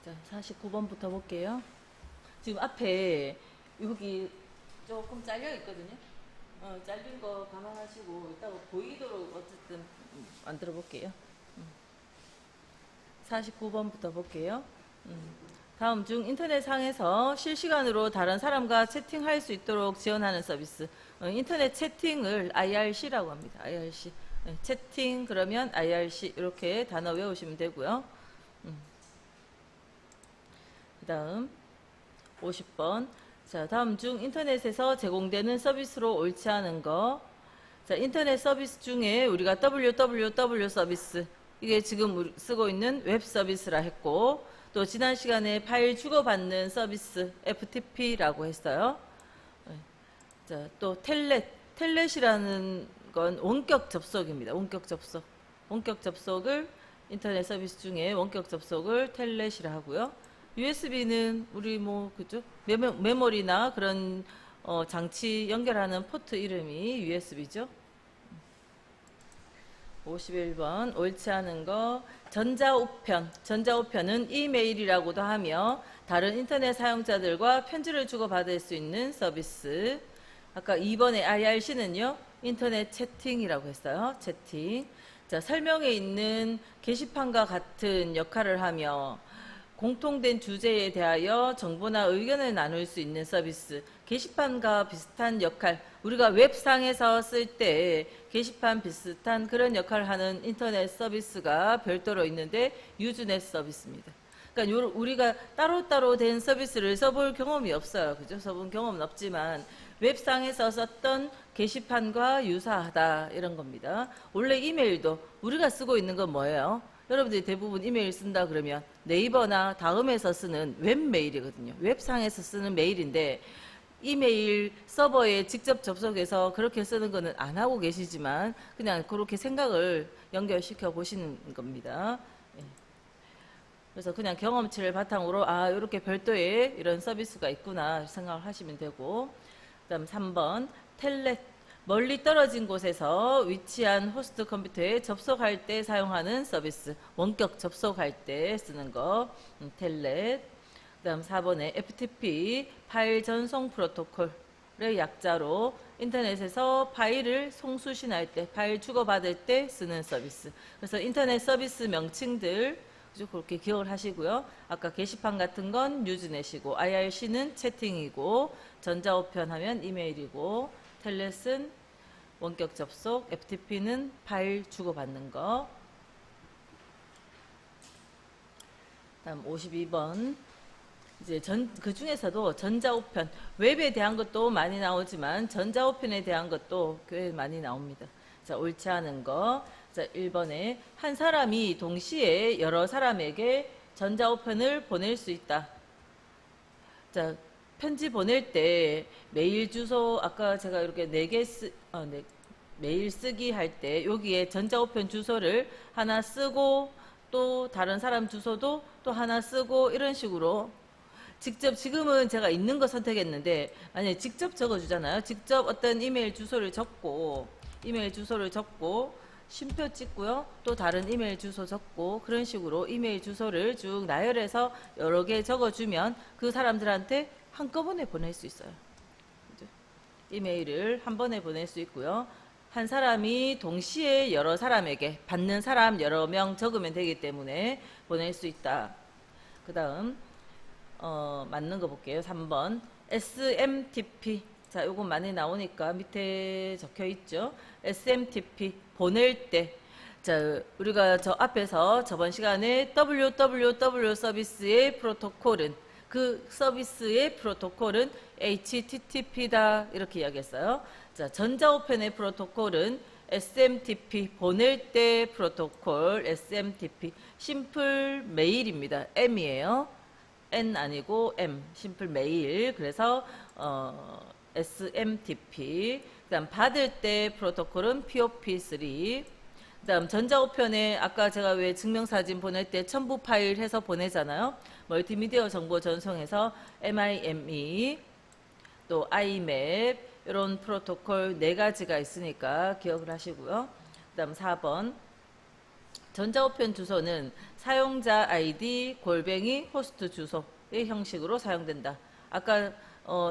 자, 49번부터 볼게요. 지금 앞에 여기 조금 잘려 있거든요. 잘린 거 감안하시고 이따가 보이도록 어쨌든 만들어 볼게요. 49번부터 볼게요. 다음 중 인터넷 상에서 실시간으로 다른 사람과 채팅할 수 있도록 지원하는 서비스. 인터넷 채팅을 IRC라고 합니다. IRC. 채팅 그러면 IRC 이렇게 단어 외우시면 되고요. 그 다음 50번. 자, 다음 중 인터넷에서 제공되는 서비스로 옳지 않은 거. 자, 인터넷 서비스 중에 우리가 www 서비스, 이게 지금 쓰고 있는 웹 서비스라 했고, 또 지난 시간에 파일 주고받는 서비스 FTP라고 했어요. 자, 또 텔넷이라는 건 원격 접속입니다. 원격 접속. 원격 접속을 인터넷 서비스 중에 원격 접속을 텔넷이라 하고요. USB는 우리 뭐 그죠? 메모리나 그런 장치 연결하는 포트 이름이 USB죠. 51번 옳지 않은 거. 전자우편. 전자우편은 이메일이라고도 하며 다른 인터넷 사용자들과 편지를 주고받을 수 있는 서비스. 아까 2번의 IRC는요. 인터넷 채팅이라고 했어요. 채팅. 자, 설명에 있는 게시판과 같은 역할을 하며 공통된 주제에 대하여 정보나 의견을 나눌 수 있는 서비스. 게시판과 비슷한 역할, 우리가 웹상에서 쓸 때 게시판 비슷한 그런 역할을 하는 인터넷 서비스가 별도로 있는데 유즈넷 서비스입니다. 그러니까 우리가 따로따로 된 서비스를 써볼 경험이 없어요. 그죠? 써본 경험은 없지만 웹상에서 썼던 게시판과 유사하다 이런 겁니다. 원래 이메일도 우리가 쓰고 있는 건 뭐예요? 여러분들이 대부분 이메일 쓴다 그러면 네이버나 다음에서 쓰는 웹메일이거든요. 웹상에서 쓰는 메일인데 이메일 서버에 직접 접속해서 그렇게 쓰는 거는 안 하고 계시지만 그냥 그렇게 생각을 연결시켜 보시는 겁니다. 그래서 그냥 경험치를 바탕으로 아 이렇게 별도의 이런 서비스가 있구나 생각을 하시면 되고, 그 다음 3번 텔넷. 멀리 떨어진 곳에서 위치한 호스트 컴퓨터에 접속할 때 사용하는 서비스. 원격 접속할 때 쓰는 거. 텔넷. 그 다음 4번에 FTP 파일 전송 프로토콜의 약자로 인터넷에서 파일을 송수신할 때, 파일 주고받을 때 쓰는 서비스. 그래서 인터넷 서비스 명칭들 그렇게 기억을 하시고요. 아까 게시판 같은 건 뉴즈넷이고 IRC는 채팅이고 전자우편 하면 이메일이고 텔넷은 원격 접속, FTP는 파일 주고받는 거. 다음 52번. 이제 그 중에서도 전자우편, 웹에 대한 것도 많이 나오지만 전자우편에 대한 것도 꽤 많이 나옵니다. 자, 옳지 않은 거. 자, 1번에 한 사람이 동시에 여러 사람에게 전자우편을 보낼 수 있다. 자, 편지 보낼 때 메일 주소 아까 제가 이렇게 4개 메일 쓰기 할 때 여기에 전자우편 주소를 하나 쓰고 또 다른 사람 주소도 또 하나 쓰고 이런 식으로 직접 지금은 제가 있는 거 선택했는데 만약에 직접 적어주잖아요. 직접 어떤 이메일 주소를 적고 쉼표 찍고요. 또 다른 이메일 주소 적고 그런 식으로 이메일 주소를 쭉 나열해서 여러 개 적어주면 그 사람들한테 한꺼번에 보낼 수 있어요. 이메일을 한 번에 보낼 수 있고요. 한 사람이 동시에 여러 사람에게 받는 사람 여러 명 적으면 되기 때문에 보낼 수 있다. 그 다음 맞는 거 볼게요. 3번 SMTP. 자, 요거 많이 나오니까 밑에 적혀 있죠. SMTP 보낼 때. 자, 우리가 저 앞에서 저번 시간에 www 서비스의 프로토콜은 그 서비스의 프로토콜은 HTTP다 이렇게 이야기했어요. 자, 전자우편의 프로토콜은 SMTP 보낼 때 프로토콜 SMTP 심플 메일입니다. M이에요. N 아니고 M 심플 메일. 그래서 SMTP. 그다음 받을 때 프로토콜은 POP3. 그다음 전자우편에 아까 제가 왜 증명사진 보낼 때 첨부 파일 해서 보내잖아요. 멀티미디어 정보 전송해서 MIME 또 IMAP 이런 프로토콜 4가지가 있으니까 기억을 하시고요. 그다음 4번 전자우편 주소는 사용자 아이디 골뱅이 호스트 주소의 형식으로 사용된다. 아까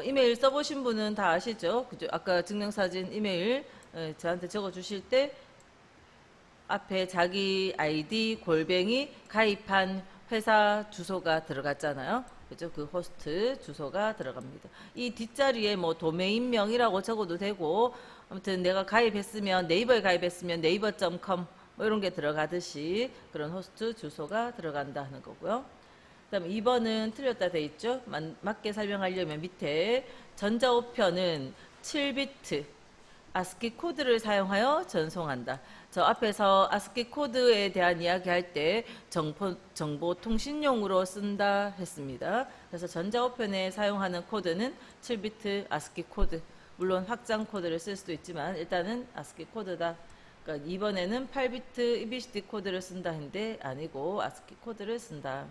이메일 써보신 분은 다 아시죠? 그죠? 아까 증명사진 이메일 저한테 적어주실 때 앞에 자기 아이디 골뱅이 가입한 회사 주소가 들어갔잖아요. 그죠? 그 호스트 주소가 들어갑니다. 이 뒷자리에 뭐 도메인명이라고 적어도 되고, 아무튼 내가 가입했으면 네이버에 가입했으면 네이버.com 뭐 이런 게 들어가듯이 그런 호스트 주소가 들어간다 하는 거고요. 그다음 2번은 틀렸다 돼 있죠. 맞게 설명하려면 밑에 전자우편은 7비트 아스키 코드를 사용하여 전송한다. 저 앞에서 아스키 코드에 대한 이야기 할 때 정보통신용으로 쓴다 했습니다. 그래서 전자우편에 사용하는 코드는 7비트 아스키 코드. 물론 확장 코드를 쓸 수도 있지만 일단은 아스키 코드다. 그러니까 이번에는 8비트 EBCD 코드를 쓴다 했는데 아니고 아스키 코드를 쓴다.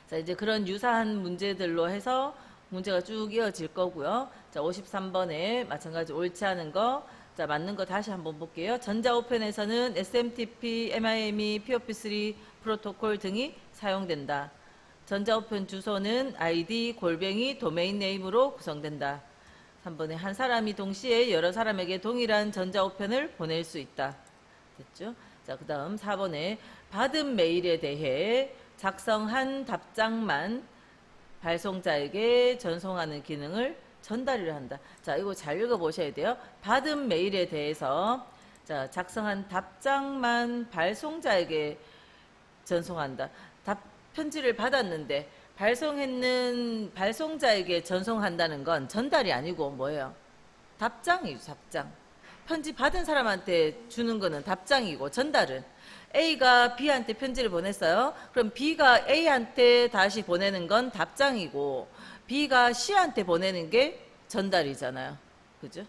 자, 이제 그런 유사한 문제들로 해서 문제가 쭉 이어질 거고요. 자, 53번에 마찬가지 옳지 않은 거, 자, 맞는 거 다시 한번 볼게요. 전자우편에서는 SMTP, MIME, POP3 프로토콜 등이 사용된다. 전자우편 주소는 ID, 골뱅이, 도메인 네임으로 구성된다. 3번에 한 사람이 동시에 여러 사람에게 동일한 전자우편을 보낼 수 있다. 됐죠? 자, 그 다음 4번에 받은 메일에 대해 작성한 답장만 발송자에게 전송하는 기능을 전달을 한다. 자, 이거 잘 읽어보셔야 돼요. 받은 메일에 대해서 자, 작성한 답장만 발송자에게 전송한다. 편지를 받았는데 발송했는 발송자에게 전송한다는 건 전달이 아니고 뭐예요? 답장이죠, 답장. 편지 받은 사람한테 주는 거는 답장이고 전달은 A가 B한테 편지를 보냈어요. 그럼 B가 A한테 다시 보내는 건 답장이고 B가 C한테 보내는 게 전달이잖아요. 그죠?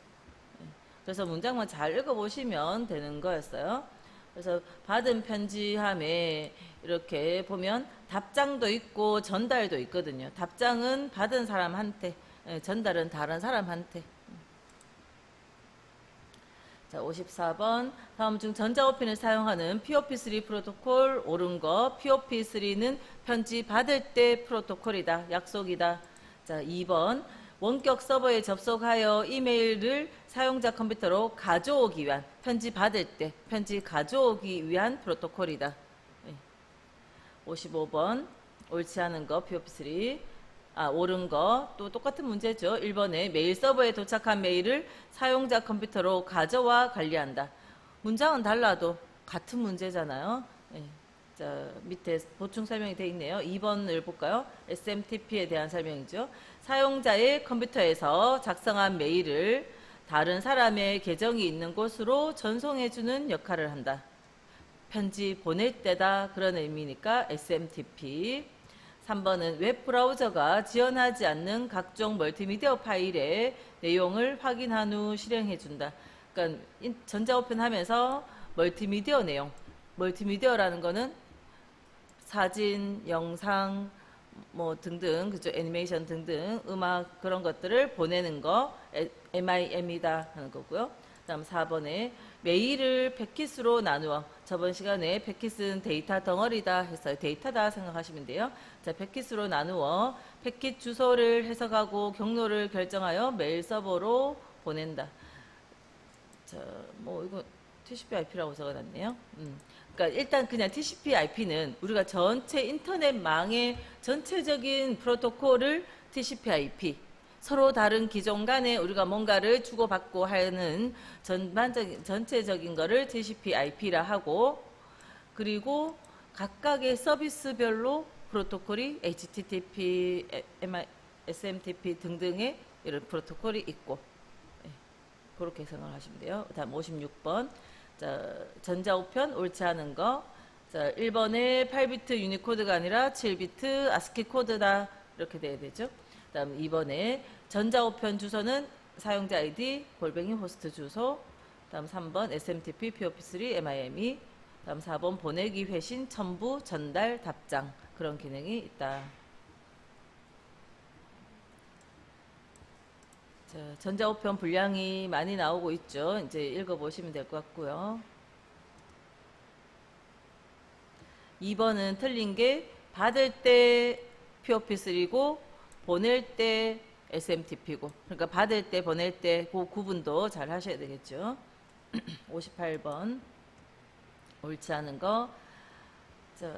그래서 문장만 잘 읽어보시면 되는 거였어요. 그래서 받은 편지함에 이렇게 보면 답장도 있고 전달도 있거든요. 답장은 받은 사람한테, 전달은 다른 사람한테. 자, 54번. 다음 중 전자우편을 사용하는 POP3 프로토콜 옳은 거. POP3는 편지 받을 때 프로토콜이다. 약속이다. 자, 2번. 원격 서버에 접속하여 이메일을 사용자 컴퓨터로 가져오기 위한 편지 받을 때 편지 가져오기 위한 프로토콜이다. 55번. 옳지 않은 거 POP3. 옳은 거. 또 똑같은 문제죠. 1번에 메일 서버에 도착한 메일을 사용자 컴퓨터로 가져와 관리한다. 문장은 달라도 같은 문제잖아요. 자, 밑에 보충 설명이 되어 있네요. 2번을 볼까요? SMTP에 대한 설명이죠. 사용자의 컴퓨터에서 작성한 메일을 다른 사람의 계정이 있는 곳으로 전송해주는 역할을 한다. 편지 보낼 때다 그런 의미니까 SMTP. 3번은 웹브라우저가 지원하지 않는 각종 멀티미디어 파일의 내용을 확인한 후 실행해준다. 그러니까 전자우편 하면서 멀티미디어 내용, 멀티미디어라는 거는 사진, 영상, 뭐 등등, 그죠? 애니메이션 등등, 음악 그런 것들을 보내는 거 MIM이다 하는 거고요. 다음 4번에 메일을 패킷으로 나누어 저번 시간에 패킷은 데이터 덩어리다 해서 데이터다 생각하시면 돼요. 자, 패킷으로 나누어 패킷 주소를 해석하고 경로를 결정하여 메일 서버로 보낸다. 자, 뭐 이거 TCP/IP라고 적어놨네요. 그러니까 일단 그냥 TCP/IP는 우리가 전체 인터넷망의 전체적인 프로토콜을 TCP/IP 서로 다른 기종 간에 우리가 뭔가를 주고받고 하는 전체적인 거를 TCP/IP라 하고 그리고 각각의 서비스별로 프로토콜이 HTTP, SMTP 등등의 이런 프로토콜이 있고 그렇게 생각하시면 돼요. 다음 56번. 자, 전자우편 옳지 않은 거. 자, 1번에 8비트 유니코드가 아니라 7비트 아스키 코드다. 이렇게 돼야 되죠. 다음 2번에 전자우편 주소는 사용자 아이디 골뱅이 호스트 주소. 다음 3번 SMTP, POP3, MIME. 다음 4번 보내기 회신, 첨부, 전달, 답장. 그런 기능이 있다. 자, 전자우편 분량이 많이 나오고 있죠. 이제 읽어보시면 될 것 같고요. 2번은 틀린 게 받을 때 POP3고 보낼 때 SMTP고, 그러니까 받을 때 보낼 때 그 구분도 잘 하셔야 되겠죠. 58번 옳지 않은 거. 자,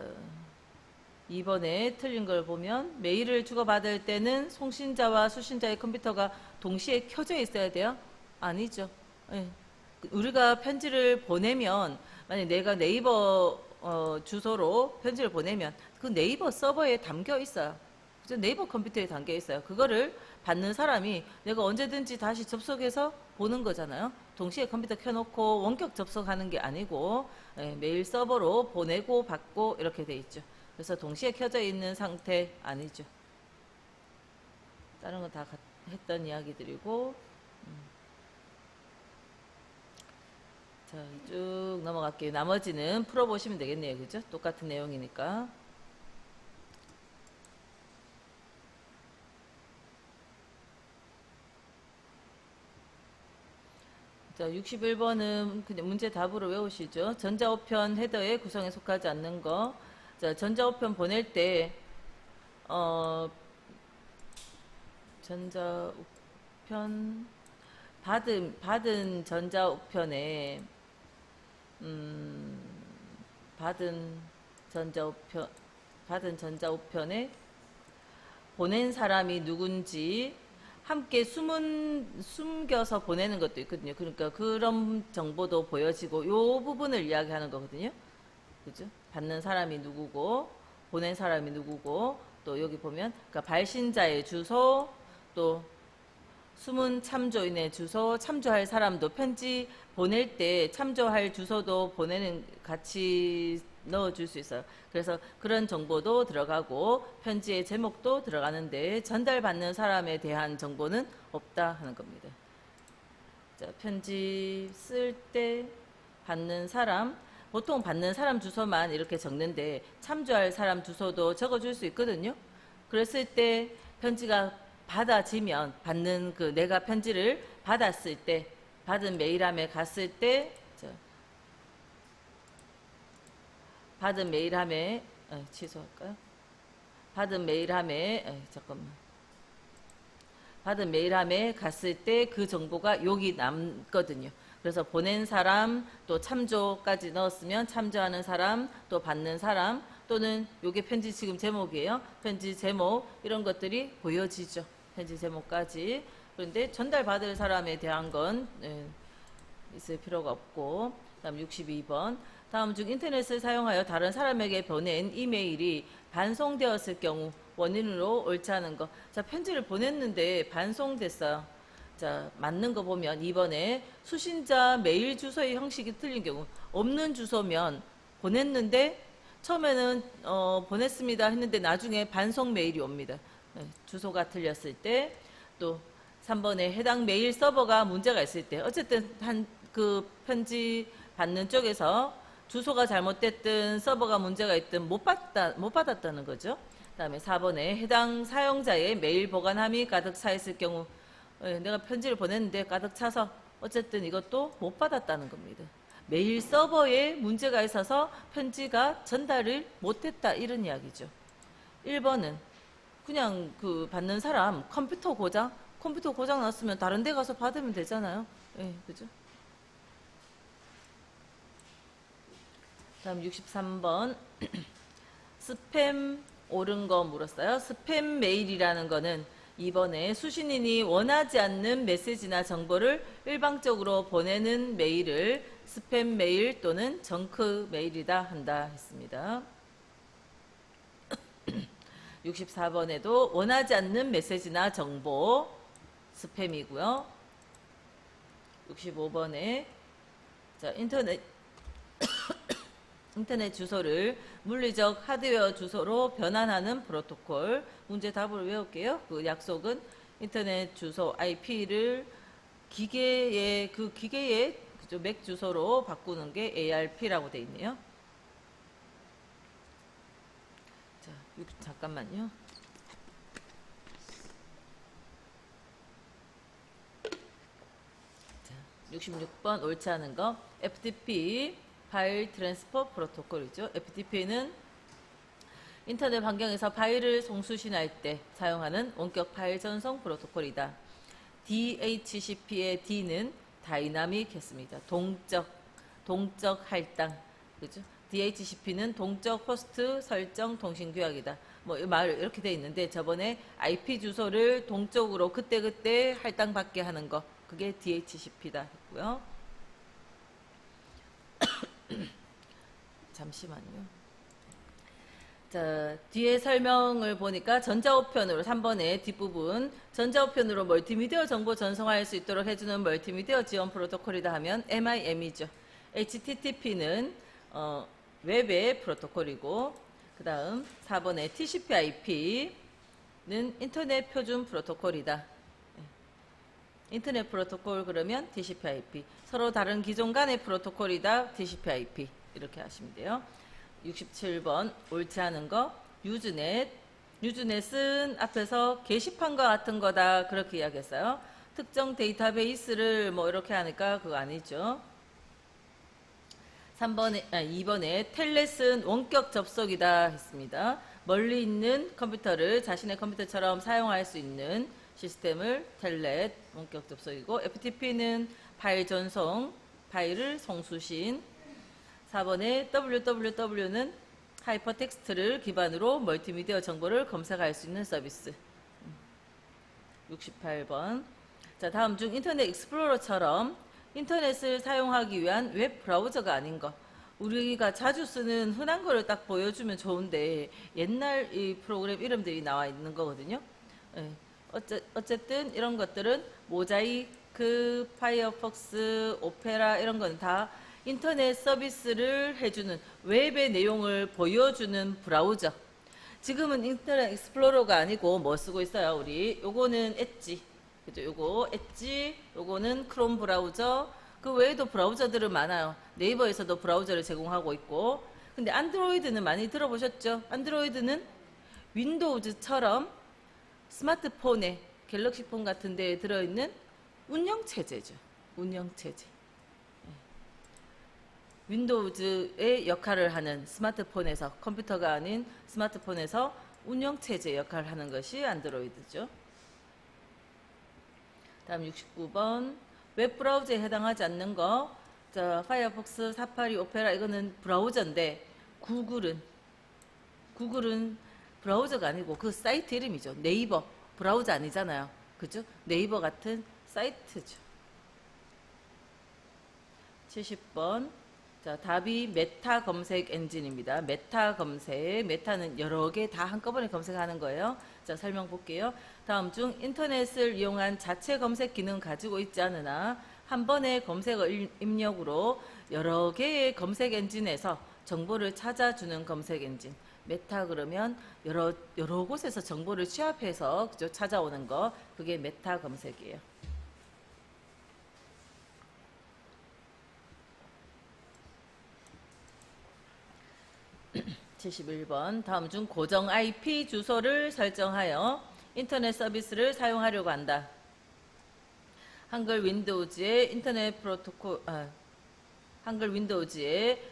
2번에 틀린 걸 보면 메일을 주고받을 때는 송신자와 수신자의 컴퓨터가 동시에 켜져 있어야 돼요? 아니죠. 예. 우리가 편지를 보내면 만약 내가 네이버 주소로 편지를 보내면 그 네이버 서버에 담겨 있어요. 그죠? 네이버 컴퓨터에 담겨 있어요. 그거를 받는 사람이 내가 언제든지 다시 접속해서 보는 거잖아요. 동시에 컴퓨터 켜놓고 원격 접속하는 게 아니고 메일 서버로 보내고 받고 이렇게 돼 있죠. 그래서 동시에 켜져 있는 상태 아니죠. 다른 건 다 했던 이야기들이고. 자, 쭉 넘어갈게요. 나머지는 풀어보시면 되겠네요. 그죠? 똑같은 내용이니까. 자, 61번은 그냥 문제 답으로 외우시죠. 전자우편 헤더의 구성에 속하지 않는 거. 자, 전자우편 보낼 때, 전자우편, 받은 전자우편에, 받은 전자우편, 받은 전자우편에 보낸 사람이 누군지 함께 숨겨서 보내는 것도 있거든요. 그러니까 그런 정보도 보여지고 요 부분을 이야기하는 거거든요. 그죠? 받는 사람이 누구고 보낸 사람이 누구고 또 여기 보면 그러니까 발신자의 주소 또 숨은 참조인의 주소, 참조할 사람도 편지 보낼 때 참조할 주소도 보내는 같이 넣어줄 수 있어요. 그래서 그런 정보도 들어가고 편지의 제목도 들어가는데 전달받는 사람에 대한 정보는 없다 하는 겁니다. 자, 편지 쓸 때 받는 사람, 보통 받는 사람 주소만 이렇게 적는데 참조할 사람 주소도 적어줄 수 있거든요. 그랬을 때 편지가 받아지면 받는 그 내가 편지를 받았을 때 받은 메일함에 갔을 때 받은 메일함에 취소할까요? 받은 메일함에 잠깐만 받은 메일함에 갔을 때 그 정보가 여기 남거든요. 그래서 보낸 사람 또 참조까지 넣었으면 참조하는 사람 또 받는 사람 또는 요게 편지 지금 제목이에요. 편지 제목 이런 것들이 보여지죠. 편지 제목까지. 그런데 전달받을 사람에 대한 건 있을 필요가 없고. 다음 62번. 다음 중 인터넷을 사용하여 다른 사람에게 보낸 이메일이 반송되었을 경우 원인으로 옳지 않은 거. 자, 편지를 보냈는데 반송됐어요. 자, 맞는 거 보면 2번에 수신자 메일 주소의 형식이 틀린 경우 없는 주소면 보냈는데 처음에는 보냈습니다 했는데 나중에 반송 메일이 옵니다. 주소가 틀렸을 때. 또 3번에 해당 메일 서버가 문제가 있을 때 어쨌든 그 편지 받는 쪽에서 주소가 잘못됐든 서버가 문제가 있든 못 받았다는 거죠. 그 다음에 4번에 해당 사용자의 메일 보관함이 가득 차 있을 경우 내가 편지를 보냈는데 가득 차서 어쨌든 이것도 못 받았다는 겁니다. 메일 서버에 문제가 있어서 편지가 전달을 못했다 이런 이야기죠. 1번은 그냥 그 받는 사람 컴퓨터 고장 났으면 다른 데 가서 받으면 되잖아요. 그죠? 다음 63번 스팸 옳은 거 물었어요. 스팸 메일이라는 거는 이번에 수신인이 원하지 않는 메시지나 정보를 일방적으로 보내는 메일을 스팸 메일 또는 정크 메일이다 한다 했습니다. 64번에도 원하지 않는 메시지나 정보 스팸이고요. 65번에 자, 인터넷 주소를 물리적 하드웨어 주소로 변환하는 프로토콜. 문제 답을 외울게요. 그 약속은 인터넷 주소 IP를 기계의 맥 주소로 바꾸는 게 ARP라고 되어 있네요. 자, 잠깐만요. 자, 66번 옳지 않은 거 FTP 파일 트랜스퍼 프로토콜이죠. FTP는 인터넷 환경에서 파일을 송수신할 때 사용하는 원격 파일 전송 프로토콜이다. DHCP의 D는 다이나믹 했습니다. 동적 할당. 그죠? DHCP는 동적 호스트 설정 통신 규약이다. 뭐 말 이렇게 돼 있는데 저번에 IP 주소를 동적으로 그때그때 할당받게 하는 거. 그게 DHCP다 했고요. 잠시만요. 자, 뒤에 설명을 보니까 전자우편으로 3번의 뒷부분 전자우편으로 멀티미디어 정보 전송할 수 있도록 해주는 멀티미디어 지원 프로토콜이다 하면 MIM이죠. HTTP는 웹의 프로토콜이고 그 다음 4번의 TCP/IP는 인터넷 표준 프로토콜이다. 인터넷 프로토콜 그러면 TCP/IP 서로 다른 기존 간의 프로토콜이다. TCP/IP 이렇게 하시면 돼요. 67번 옳지 않은 거 유즈넷은 앞에서 게시판과 같은 거다 그렇게 이야기했어요. 특정 데이터베이스를 뭐 이렇게 하니까 그거 아니죠. 2번에 텔넷은 원격 접속이다 했습니다. 멀리 있는 컴퓨터를 자신의 컴퓨터처럼 사용할 수 있는 시스템을 텔넷 원격 접속이고 FTP는 파일 전송, 파일을 송수신. 4번에 www는 하이퍼텍스트를 기반으로 멀티미디어 정보를 검색할 수 있는 서비스. 68번. 자, 다음 중 인터넷 익스플로러처럼 인터넷을 사용하기 위한 웹 브라우저가 아닌 거. 우리가 자주 쓰는 흔한 거를 딱 보여주면 좋은데 옛날 이 프로그램 이름들이 나와 있는 거거든요. 네. 어쨌든 이런 것들은 모자이크, 파이어폭스, 오페라 이런 건 다 인터넷 서비스를 해주는 웹의 내용을 보여주는 브라우저. 지금은 인터넷 익스플로러가 아니고 뭐 쓰고 있어요? 우리 요거는 엣지, 그죠? 요거 엣지, 요거는 크롬 브라우저. 그 외에도 브라우저들은 많아요. 네이버에서도 브라우저를 제공하고 있고. 근데 안드로이드는 많이 들어보셨죠? 안드로이드는 윈도우즈처럼 스마트폰에 갤럭시 폰 같은 데에 들어있는 운영체제죠. 운영체제. 윈도우즈의 역할을 하는 스마트폰에서, 컴퓨터가 아닌 스마트폰에서 운영체제 역할을 하는 것이 안드로이드죠. 다음 69번. 웹브라우저에 해당하지 않는 거. 자, 파이어폭스, 사파리, 오페라 이거는 브라우저인데 구글은 브라우저가 아니고 그 사이트 이름이죠. 네이버 브라우저 아니잖아요. 그죠? 네이버 같은 사이트죠. 70번. 자, 답이 메타 검색 엔진입니다. 메타 검색. 메타는 여러 개 다 한꺼번에 검색하는 거예요. 자, 설명 볼게요. 다음 중 인터넷을 이용한 자체 검색 기능 가지고 있지 않으나 한 번의 검색어 입력으로 여러 개의 검색 엔진에서 정보를 찾아주는 검색 엔진. 메타 그러면 여러 곳에서 정보를 취합해서 그죠? 찾아오는 거. 그게 메타 검색이에요. 71번. 다음 중 고정 IP 주소를 설정하여 인터넷 서비스를 사용하려고 한다. 한글 윈도우즈의 인터넷 프로토콜, 한글 윈도우즈의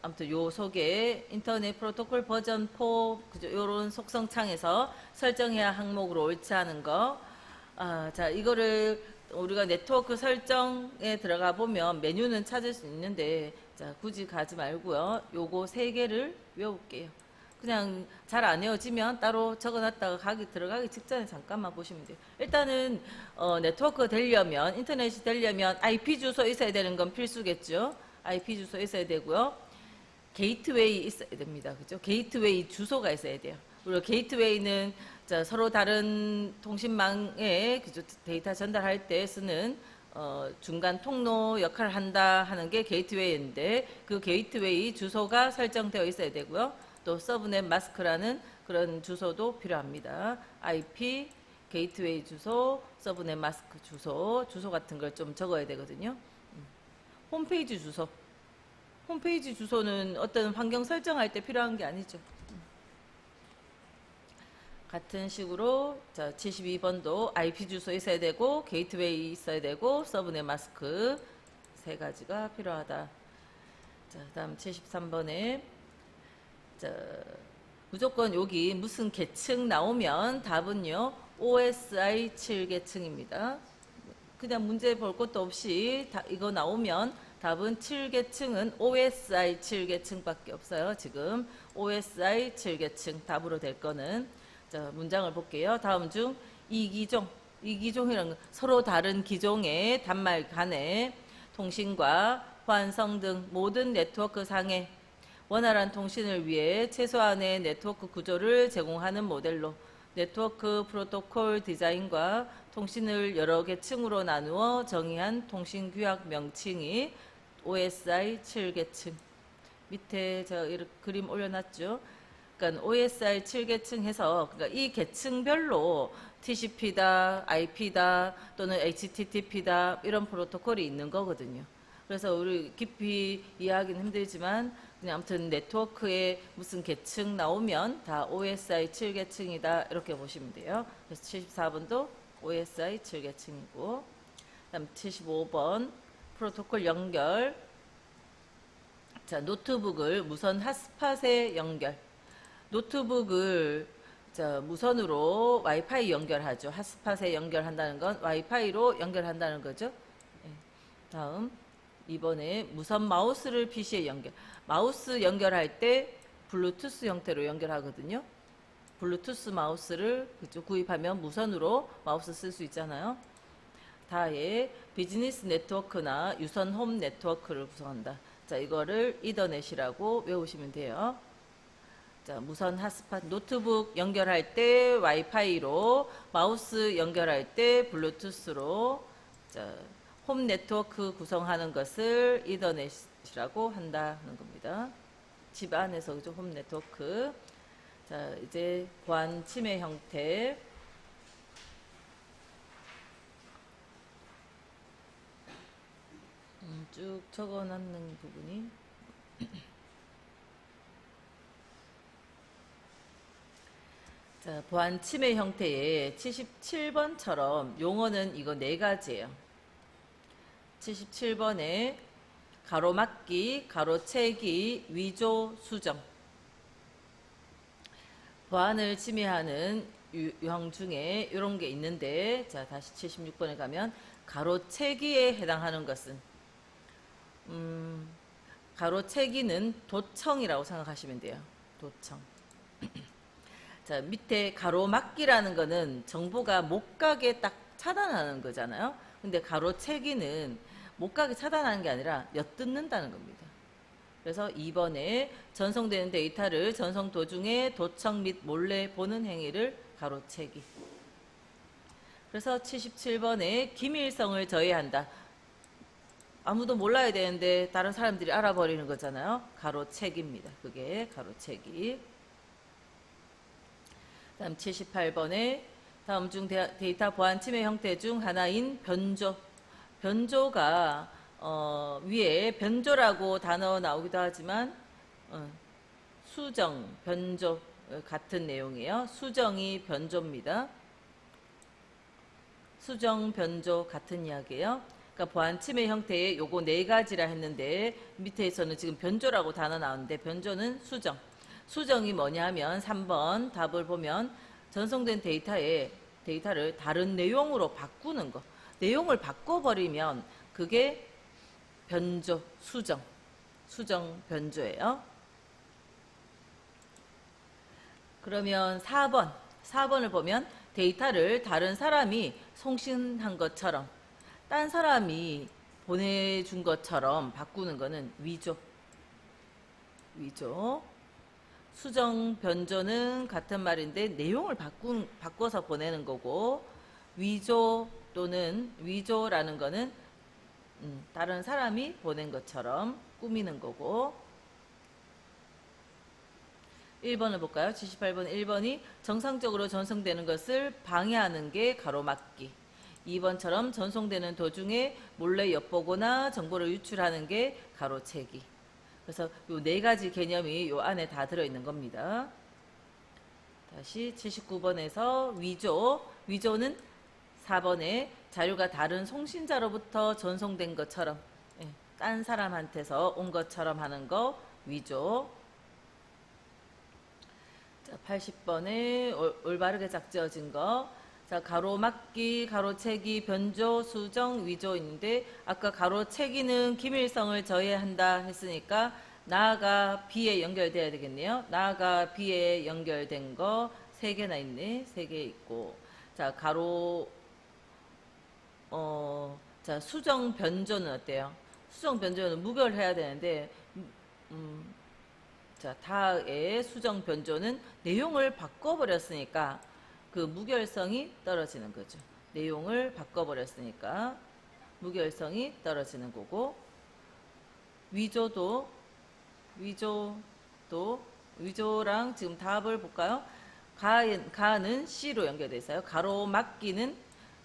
아무튼 요 속에 인터넷 프로토콜 버전 4 그죠? 요런 속성 창에서 설정해야 할 항목으로 옳지 않은 거. 자, 이거를 우리가 네트워크 설정에 들어가 보면 메뉴는 찾을 수 있는데 자, 굳이 가지 말고요. 요거 3개를 외워볼게요. 그냥 잘 안 외워지면 따로 적어놨다가 들어가기 직전에 잠깐만 보시면 돼요. 일단은 네트워크 되려면, 인터넷이 되려면 IP 주소 있어야 되는 건 필수겠죠. IP 주소 있어야 되고요. 게이트웨이 있어야 됩니다. 그죠? 게이트웨이 주소가 있어야 돼요. 그리고 게이트웨이는 자, 서로 다른 통신망에 그죠? 데이터 전달할 때 쓰는 중간 통로 역할을 한다 하는 게 게이트웨이인데 그 게이트웨이 주소가 설정되어 있어야 되고요. 또 서브넷 마스크라는 그런 주소도 필요합니다. IP, 게이트웨이 주소, 서브넷 마스크 주소 같은 걸 좀 적어야 되거든요. 홈페이지 주소. 홈페이지 주소는 어떤 환경 설정할 때 필요한 게 아니죠. 같은 식으로 자, 72번도 IP 주소 있어야 되고 게이트웨이 있어야 되고 서브넷 마스크 3가지가 필요하다. 자, 다음 73번에 자, 무조건 여기 무슨 계층 나오면 답은요, OSI 7계층입니다. 그냥 문제 볼 것도 없이 이거 나오면 답은 7계층은 OSI 7계층밖에 없어요. 지금 OSI 7계층 답으로 될 거는. 자, 문장을 볼게요. 다음 중 이기종, 이기종이란 서로 다른 기종의 단말 간의 통신과 환성 등 모든 네트워크 상의 원활한 통신을 위해 최소한의 네트워크 구조를 제공하는 모델로 네트워크 프로토콜 디자인과 통신을 여러 계층으로 나누어 정의한 통신 규약 명칭이 OSI 7계층. 밑에 제가 이렇게 그림 올려놨죠. 그러니까 OSI 7계층 해서 그러니까 이 계층별로 TCP다, IP다 또는 HTTP다 이런 프로토콜이 있는 거거든요. 그래서 우리 깊이 이해하기는 힘들지만 그냥 아무튼 네트워크에 무슨 계층 나오면 다 OSI 7계층이다 이렇게 보시면 돼요. 그래서 74번도 OSI 7계층이고, 그다음 75번 프로토콜 연결. 자, 노트북을 무선 핫스팟에 연결. 노트북을 자, 무선으로 와이파이 연결하죠. 핫스팟에 연결한다는 건 와이파이로 연결한다는 거죠. 네. 다음 이번에 무선 마우스를 PC에 연결. 마우스 연결할 때 블루투스 형태로 연결하거든요. 블루투스 마우스를 구입하면 무선으로 마우스 쓸 수 있잖아요. 다에 비즈니스 네트워크나 유선 홈 네트워크를 구성한다. 자, 이거를 이더넷이라고 외우시면 돼요. 자, 무선 핫스팟 노트북 연결할 때 와이파이로, 마우스 연결할 때 블루투스로, 자, 홈 네트워크 구성하는 것을 이더넷이라고 한다는 겁니다. 집 안에서 그죠? 홈 네트워크. 자, 이제 보안 침해 형태. 쭉 적어놨는 부분이 자, 보안 침해 형태의 77번처럼 용어는 이거 네 가지예요. 77번에 가로막기, 가로채기, 위조, 수정. 보안을 침해하는 유형 중에 이런 게 있는데, 자, 다시 76번에 가면 가로채기에 해당하는 것은 가로채기는 도청이라고 생각하시면 돼요. 도청. 자, 밑에 가로막기라는 거는 정보가 못 가게 딱 차단하는 거잖아요. 근데 가로채기는 못 가게 차단하는 게 아니라 엿듣는다는 겁니다. 그래서 2번에 전송되는 데이터를 전송 도중에 도청 및 몰래 보는 행위를 가로채기. 그래서 77번에 기밀성을 저해한다. 아무도 몰라야 되는데 다른 사람들이 알아버리는 거잖아요. 가로채기입니다. 그게 가로채기. 다음 78번에 다음 중 데이터 보안 침해 형태 중 하나인 변조. 변조가 위에 변조라고 단어 나오기도 하지만 수정, 변조 같은 내용이에요. 수정이 변조입니다. 수정, 변조 같은 이야기예요. 그러니까 보안 침해 형태의 요거 네 가지라 했는데 밑에서는 지금 변조라고 단어 나오는데 변조는 수정. 수정이 뭐냐 하면 3번 답을 보면 전송된 데이터를 다른 내용으로 바꾸는 거. 내용을 바꿔버리면 그게 변조, 수정, 변조예요. 그러면 4번을 보면 데이터를 다른 사람이 송신한 것처럼, 딴 사람이 보내준 것처럼 바꾸는 거는 위조. 수정, 변조는 같은 말인데 내용을 바꿔서 보내는 거고, 위조 또는 위조라는 거는 다른 사람이 보낸 것처럼 꾸미는 거고. 1번을 볼까요? 78번 1번이 정상적으로 전송되는 것을 방해하는 게 가로막기. 2번처럼 전송되는 도중에 몰래 엿보거나 정보를 유출하는 게 가로채기. 그래서 요 네 가지 개념이 요 안에 다 들어있는 겁니다. 다시 79번에서 위조는 4번에 자료가 다른 송신자로부터 전송된 것처럼, 딴 사람한테서 온 것처럼 하는 거 위조. 자, 80번에 올바르게 짝지어진 거. 자, 가로막기, 가로채기, 변조, 수정, 위조인데 아까 가로채기는 기밀성을 저해한다 했으니까 나가 B에 연결돼야 되겠네요. 나가 B에 연결된 거 3개나 있네. 3개 있고. 자, 자, 수정 변조는 어때요? 수정 변조는 무결해야 되는데 자, 다의 수정 변조는 내용을 바꿔버렸으니까 그 무결성이 떨어지는 거죠. 내용을 바꿔버렸으니까 무결성이 떨어지는 거고, 위조랑 지금 답을 볼까요? 가는 C로 연결돼 있어요. 가로막기는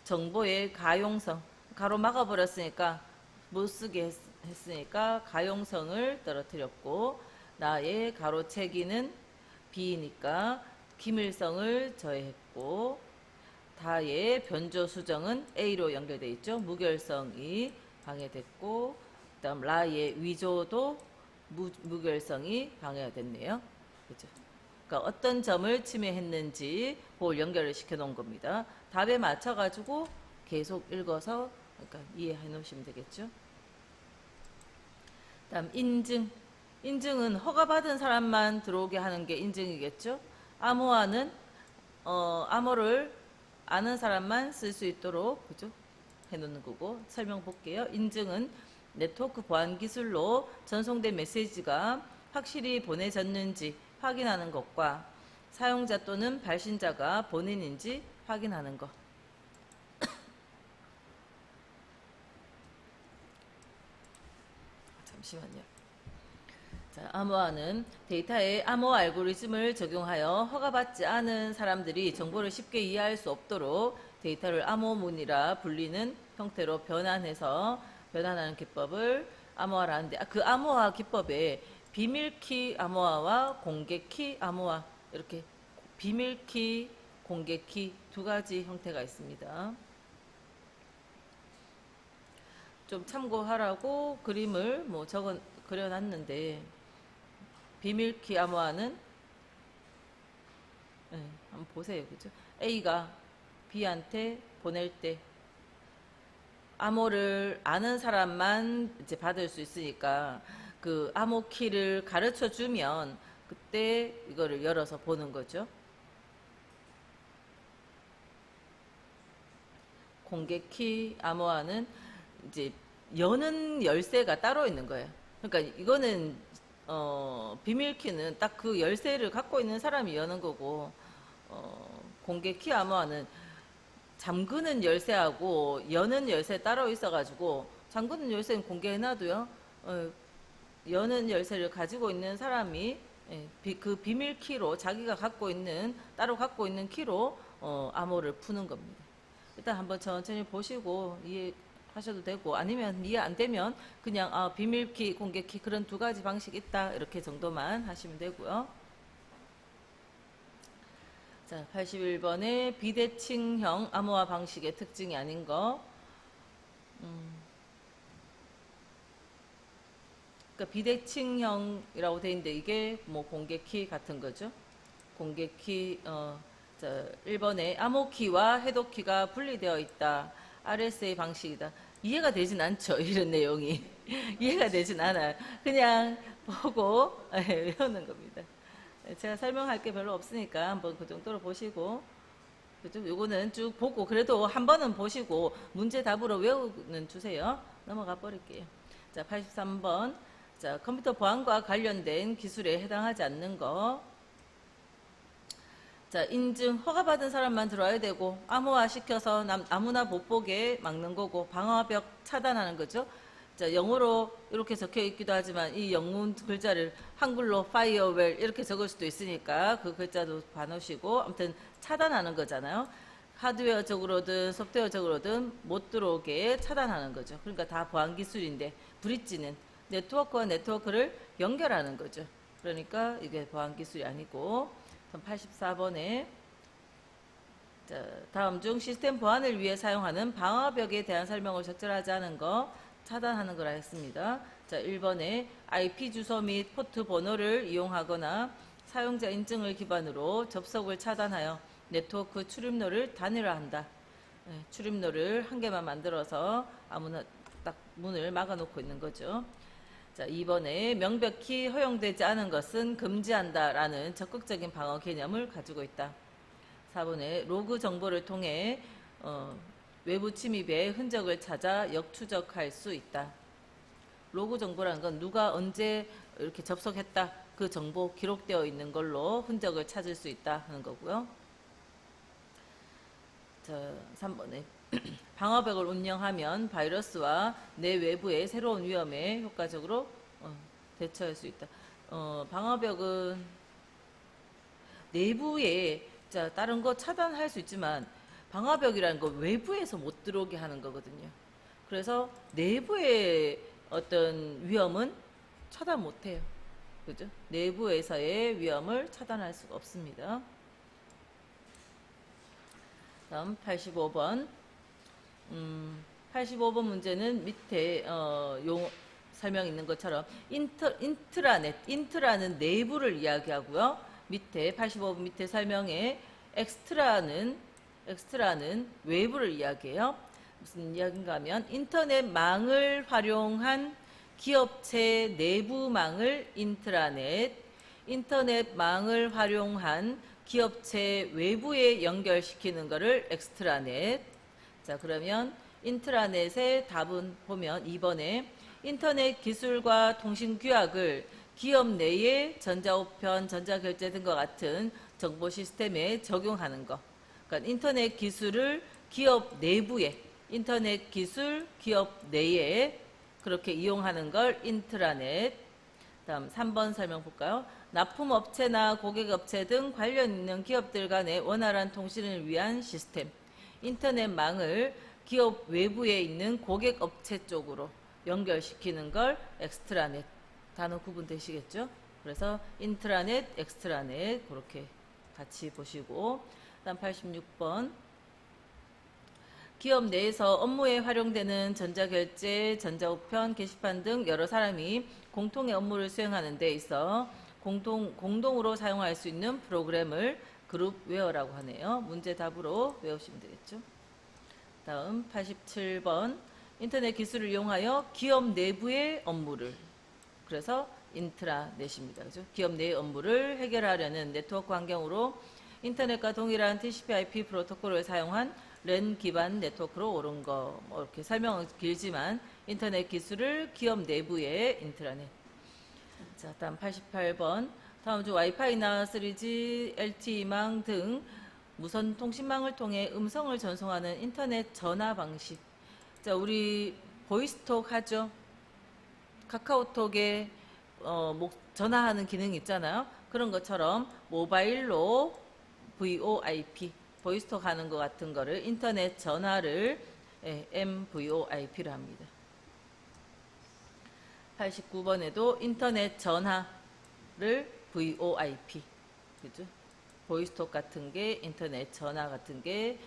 정보의 가용성, 가로 막아버렸으니까 못 쓰게 했으니까 가용성을 떨어뜨렸고, 나의 가로채기는 B니까 기밀성을 저해했고, 다의 변조 수정은 A로 연결돼 있죠. 무결성이 방해됐고, 그다음 라의 위조도 무결성이 방해가 됐네요. 그죠? 그러니까 어떤 점을 침해했는지 그걸 연결을 시켜 놓은 겁니다. 답에 맞춰 가지고 계속 읽어서 그러니까 이해해 놓으시면 되겠죠. 다음 인증. 인증은 허가받은 사람만 들어오게 하는 게 인증이겠죠. 암호화는 암호를 아는 사람만 쓸 수 있도록 그죠? 해놓는 거고, 설명 볼게요. 인증은 네트워크 보안 기술로 전송된 메시지가 확실히 보내졌는지 확인하는 것과 사용자 또는 발신자가 본인인지 확인하는 것. 잠시만요. 자, 암호화는 데이터에 암호화 알고리즘을 적용하여 허가받지 않은 사람들이 정보를 쉽게 이해할 수 없도록 데이터를 암호문이라 불리는 형태로 변환하는 기법을 암호화라는데, 그 암호화 기법에 비밀키 암호화와 공개키 암호화, 이렇게 비밀키, 공개키 두 가지 형태가 있습니다. 좀 참고하라고 그림을 그려놨는데, 비밀키 암호화는 한번 보세요. 그죠? A가 B한테 보낼 때 암호를 아는 사람만 이제 받을 수 있으니까 그 암호 키를 가르쳐 주면 그때 이거를 열어서 보는 거죠. 공개키 암호화는 이제 여는 열쇠가 따로 있는 거예요. 그러니까 이거는 비밀키는 딱 그 열쇠를 갖고 있는 사람이 여는 거고, 공개키 암호화는 잠그는 열쇠하고 여는 열쇠 따로 있어가지고, 잠그는 열쇠는 공개해놔도요, 여는 열쇠를 가지고 있는 사람이 그 비밀키로 자기가 따로 갖고 있는 키로 암호를 푸는 겁니다. 일단 한번 천천히 보시고 이해하셔도 되고, 아니면 이해 안 되면 그냥 비밀키, 공개키 그런 두 가지 방식 있다 이렇게 정도만 하시면 되고요. 자, 81번에 비대칭형 암호화 방식의 특징이 아닌 거. 그러니까 비대칭형이라고 돼 있는데 이게 뭐 공개키 같은 거죠. 공개키, 자, 1번에 암호키와 해독키가 분리되어 있다. RSA 방식이다. 이해가 되진 않죠. 이런 내용이. 이해가 되진 않아요. 그냥 보고 외우는 겁니다. 제가 설명할 게 별로 없으니까 한번 그 정도로 보시고, 그죠? 요거는 쭉 보고 그래도 한 번은 보시고 문제 답으로 외우는 주세요. 넘어가 버릴게요. 자, 83번. 자, 컴퓨터 보안과 관련된 기술에 해당하지 않는 거. 자, 인증 허가받은 사람만 들어와야 되고, 암호화 시켜서 아무나 못 보게 막는 거고, 방화벽 차단하는 거죠. 자, 영어로 이렇게 적혀 있기도 하지만 이 영문 글자를 한글로 파이어웰 이렇게 적을 수도 있으니까 그 글자도 봐놓으시고, 아무튼 차단하는 거잖아요. 하드웨어적으로든 소프트웨어적으로든 못 들어오게 차단하는 거죠. 그러니까 다 보안 기술인데, 브릿지는 네트워크와 네트워크를 연결하는 거죠. 그러니까 이게 보안 기술이 아니고. 84번에 자, 다음 중 시스템 보안을 위해 사용하는 방화벽에 대한 설명을 적절하지 않은 거 차단하는 거라 했습니다. 자, 1번에 IP 주소 및 포트 번호를 이용하거나 사용자 인증을 기반으로 접속을 차단하여 네트워크 출입로를 단일화한다. 출입로를 한 개만 만들어서 아무나 딱 문을 막아놓고 있는 거죠. 자, 2번에 명백히 허용되지 않은 것은 금지한다라는 적극적인 방어 개념을 가지고 있다. 4번에 로그 정보를 통해 외부 침입의 흔적을 찾아 역추적할 수 있다. 로그 정보라는 건 누가 언제 이렇게 접속했다, 그 정보 기록되어 있는 걸로 흔적을 찾을 수 있다 하는 거고요. 자, 3번에 방어벽을 운영하면 바이러스와 내 외부의 새로운 위험에 효과적으로 대처할 수 있다. 방어벽은 내부에 다른 거 차단할 수 있지만 방어벽이라는 건 외부에서 못 들어오게 하는 거거든요. 그래서 내부의 어떤 위험은 차단 못 해요. 그죠? 내부에서의 위험을 차단할 수가 없습니다. 다음 85번. 85번 문제는 밑에 설명 있는 것처럼 인트라는 내부를 이야기하고요. 밑에 85번 밑에 설명에 엑스트라는 외부를 이야기해요. 무슨 이야기인가 하면 인터넷망을 활용한 기업체 내부망을 인트라넷, 인터넷망을 활용한 기업체 외부에 연결시키는 것을 엑스트라넷. 자, 그러면 인트라넷의 답은 보면 2번에 인터넷 기술과 통신 규약을 기업 내에 전자우편, 전자결제 등과 같은 정보 시스템에 적용하는 것. 그러니까 인터넷 기술을 기업 내부에, 인터넷 기술 기업 내에 그렇게 이용하는 걸 인트라넷. 다음 3번 설명 볼까요? 납품업체나 고객업체 등 관련 있는 기업들 간의 원활한 통신을 위한 시스템. 인터넷망을 기업 외부에 있는 고객업체 쪽으로 연결시키는 걸 엑스트라넷. 단어 구분되시겠죠? 그래서 인트라넷, 엑스트라넷 그렇게 같이 보시고, 다음 86번. 기업 내에서 업무에 활용되는 전자결제, 전자우편, 게시판 등 여러 사람이 공통의 업무를 수행하는 데 있어 공동으로 사용할 수 있는 프로그램을 그룹웨어라고 하네요. 문제 답으로 외우시면 되겠죠. 다음 87번. 인터넷 기술을 이용하여 기업 내부의 업무를, 그래서 인트라넷입니다. 그죠? 기업 내의 업무를 해결하려는 네트워크 환경으로 인터넷과 동일한 TCP/IP 프로토콜을 사용한 랜 기반 네트워크로 오른 거. 이렇게 설명은 길지만 인터넷 기술을 기업 내부의 인트라넷. 자, 다음 88번. 다음 중 와이파이나 3G, LTE망 등 무선 통신망을 통해 음성을 전송하는 인터넷 전화 방식. 자, 우리 보이스톡 하죠. 카카오톡에 전화하는 기능이 있잖아요. 그런 것처럼 모바일로 VoIP, 보이스톡 하는 것 같은 거를 인터넷 전화를 MVoIP로 합니다. 89번에도 인터넷 전화를 VoIP, 그죠? 보이스톡 같은 게 인터넷 전화 같은 게,